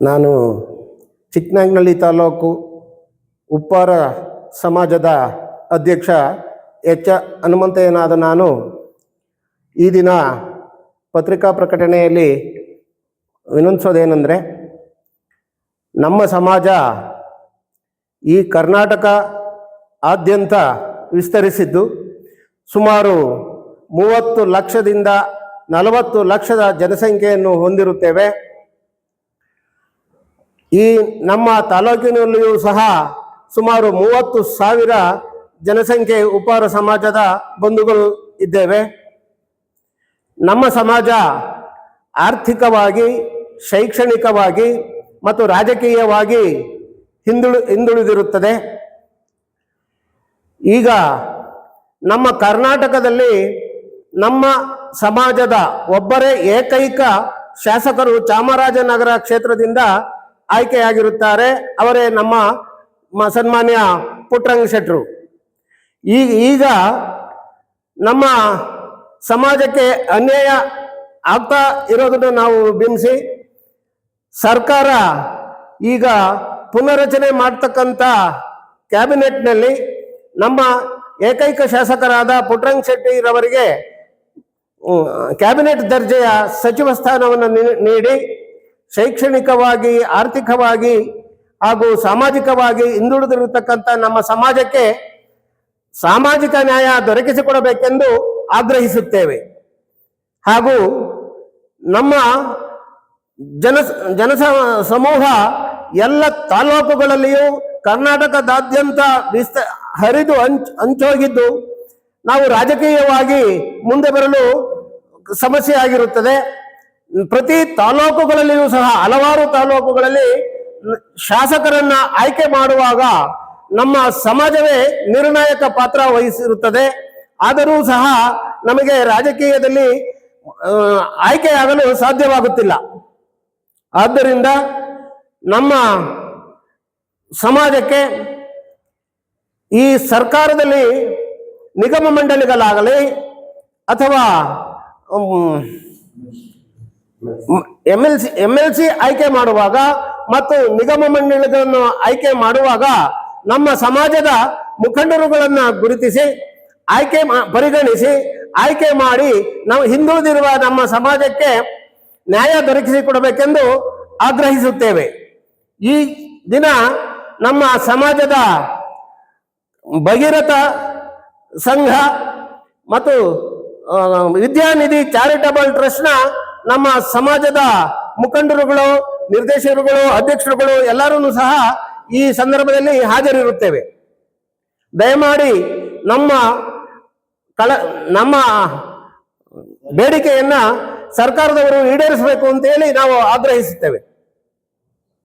ನಾನು ಚಿಕ್ಕನಾಯಕನಹಳ್ಳಿ ತಾಲೂಕು ಉಪ್ಪಾರ ಸಮಾಜದ ಅಧ್ಯಕ್ಷ ಎಚ್ ಹನುಮಂತಯ್ಯನಾದ ನಾನು ಈ ದಿನ ಪತ್ರಿಕಾ ಪ್ರಕಟಣೆಯಲ್ಲಿ ವಿನಂತಿಸೋದೇನೆಂದರೆ, ನಮ್ಮ ಸಮಾಜ ಈ ಕರ್ನಾಟಕ ಆದ್ಯಂತ ವಿಸ್ತರಿಸಿದ್ದು ಸುಮಾರು 30 ಲಕ್ಷದಿಂದ 40 ಲಕ್ಷದ ಜನಸಂಖ್ಯೆಯನ್ನು ಹೊಂದಿರುತ್ತೇವೆ. ಈ ನಮ್ಮ ತಾಲೂಕಿನಲ್ಲಿಯೂ ಸಹ ಸುಮಾರು 30,000 ಜನಸಂಖ್ಯೆ ಉಪ್ಪಾರ ಸಮಾಜದ ಬಂಧುಗಳು ಇದ್ದೇವೆ. ನಮ್ಮ ಸಮಾಜ ಆರ್ಥಿಕವಾಗಿ, ಶೈಕ್ಷಣಿಕವಾಗಿ ಮತ್ತು ರಾಜಕೀಯವಾಗಿ ಹಿಂದುಳಿದಿರುತ್ತದೆ. ಈಗ ನಮ್ಮ ಕರ್ನಾಟಕದಲ್ಲಿ ನಮ್ಮ ಸಮಾಜದ ಒಬ್ಬರೇ ಏಕೈಕ ಶಾಸಕರು ಚಾಮರಾಜನಗರ ಕ್ಷೇತ್ರದಿಂದ ಆಯ್ಕೆಯಾಗಿರುತ್ತಾರೆ. ಅವರೇ ನಮ್ಮ ಸನ್ಮಾನ್ಯ ಪುಟ್ಟರಂಗ ಶೆಟ್ಟರು. ಈಗ ನಮ್ಮ ಸಮಾಜಕ್ಕೆ ಅನ್ಯಾಯ ಆಗ್ತಾ ಇರೋದನ್ನು ನಾವು ಬಿಂಬಿಸಿ ಸರ್ಕಾರ ಈಗ ಪುನರಚನೆ ಮಾಡ್ತಕ್ಕಂಥ ಕ್ಯಾಬಿನೆಟ್ನಲ್ಲಿ ನಮ್ಮ ಏಕೈಕ ಶಾಸಕರಾದ ಪುಟ್ಟರಂಗ ಶೆಟ್ಟಿರವರಿಗೆ ಕ್ಯಾಬಿನೆಟ್ ದರ್ಜೆಯ ಸಚಿವ ಸ್ಥಾನವನ್ನು ನೀಡಿ ಶೈಕ್ಷಣಿಕವಾಗಿ, ಆರ್ಥಿಕವಾಗಿ ಹಾಗೂ ಸಾಮಾಜಿಕವಾಗಿ ಹಿಂದುಳಿದಿರತಕ್ಕಂಥ ನಮ್ಮ ಸಮಾಜಕ್ಕೆ ಸಾಮಾಜಿಕ ನ್ಯಾಯ ದೊರಕಿಸಿಕೊಡಬೇಕೆಂದು ಆಗ್ರಹಿಸುತ್ತೇವೆ. ಹಾಗೂ ನಮ್ಮ ಸಮೂಹ ಎಲ್ಲ ತಾಲೂಕುಗಳಲ್ಲಿಯೂ ಕರ್ನಾಟಕದಾದ್ಯಂತ ಹರಿದು ಹಂಚೋಗಿದ್ದು ನಾವು ರಾಜಕೀಯವಾಗಿ ಮುಂದೆ ಬರಲು ಸಮಸ್ಯೆ ಆಗಿರುತ್ತದೆ. ಪ್ರತಿ ತಾಲೂಕುಗಳಲ್ಲಿಯೂ ಸಹ ಹಲವಾರು ತಾಲೂಕುಗಳಲ್ಲಿ ಶಾಸಕರನ್ನ ಆಯ್ಕೆ ಮಾಡುವಾಗ ನಮ್ಮ ಸಮಾಜವೇ ನಿರ್ಣಾಯಕ ಪಾತ್ರ ವಹಿಸಿರುತ್ತದೆ. ಆದರೂ ಸಹ ನಮಗೆ ರಾಜಕೀಯದಲ್ಲಿ ಆಯ್ಕೆಯಾಗಲು ಸಾಧ್ಯವಾಗುತ್ತಿಲ್ಲ. ಆದ್ದರಿಂದ ನಮ್ಮ ಸಮಾಜಕ್ಕೆ ಈ ಸರ್ಕಾರದಲ್ಲಿ ನಿಗಮ ಮಂಡಳಿಗಳಾಗಲಿ ಅಥವಾ MLC ಆಯ್ಕೆ ಮಾಡುವಾಗ ಮತ್ತು ನಿಗಮ ಮಂಡಳಿಗಳನ್ನು ಆಯ್ಕೆ ಮಾಡುವಾಗ ನಮ್ಮ ಸಮಾಜದ ಮುಖಂಡರುಗಳನ್ನು ಗುರುತಿಸಿ ಪರಿಗಣಿಸಿ ಆಯ್ಕೆ ಮಾಡಿ ನಾವು ಹಿಂದುಳಿದಿರುವ ನಮ್ಮ ಸಮಾಜಕ್ಕೆ ನ್ಯಾಯ ದೊರಕಿಸಿಕೊಡಬೇಕೆಂದು ಆಗ್ರಹಿಸುತ್ತೇವೆ. ಈ ದಿನ ನಮ್ಮ ಸಮಾಜದ ಭಗೀರಥ ಸಂಘ ಮತ್ತು ವಿದ್ಯಾನಿಧಿ ಚಾರಿಟಬಲ್ ಟ್ರಸ್ಟ್ನ ನಮ್ಮ ಸಮಾಜದ ಮುಖಂಡರುಗಳು, ನಿರ್ದೇಶಕರುಗಳು, ಅಧ್ಯಕ್ಷರುಗಳು ಎಲ್ಲರೂ ಸಹ ಈ ಸಂದರ್ಭದಲ್ಲಿ ಹಾಜರಿರುತ್ತೇವೆ. ದಯಮಾಡಿ ನಮ್ಮ ಬೇಡಿಕೆಯನ್ನ ಸರ್ಕಾರದವರು ಈಡೇರಿಸಬೇಕು ಅಂತ ಹೇಳಿ ನಾವು ಆಗ್ರಹಿಸುತ್ತೇವೆ.